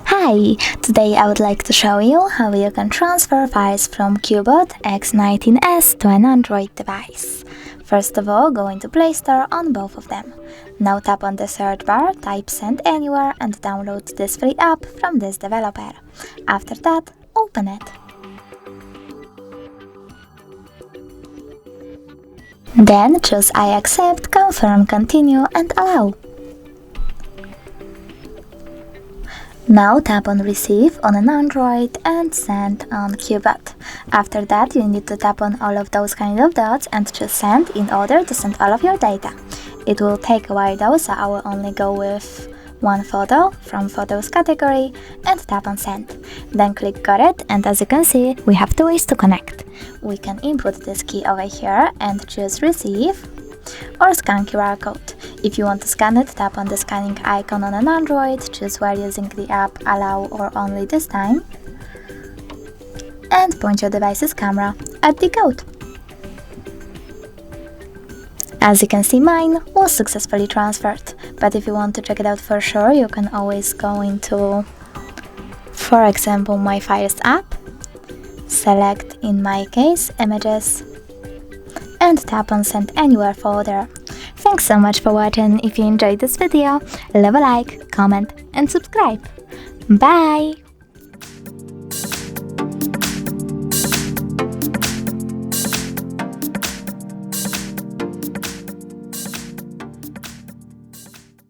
Hi! Today I would like to show you how you can transfer files from CUBOT X19S to an Android device. First of all, go into Play Store on both of them. Now tap on the search bar, type Send Anywhere and download this free app from this developer. After that, open it. Then choose I accept, confirm, continue and allow. Now tap on Receive on an Android and Send on CUBOT. After that, you need to tap on all of those kind of dots and choose Send in order to send all of your data. It will take a while though, so I will only go with one photo from Photos category and tap on Send. Then click Got it, and as you can see, we have two ways to connect. We can input this key over here and choose Receive or scan QR code. If you want to scan it, tap on the scanning icon on an Android, choose while using the app Allow or Only this time, and point your device's camera at the code. As you can see, mine was successfully transferred, but if you want to check it out for sure, you can always go into, for example, My Files app, select, in my case, Images, and tap on Send Anywhere folder. Thanks so much for watching. If you enjoyed this video, leave a like, comment and subscribe. Bye!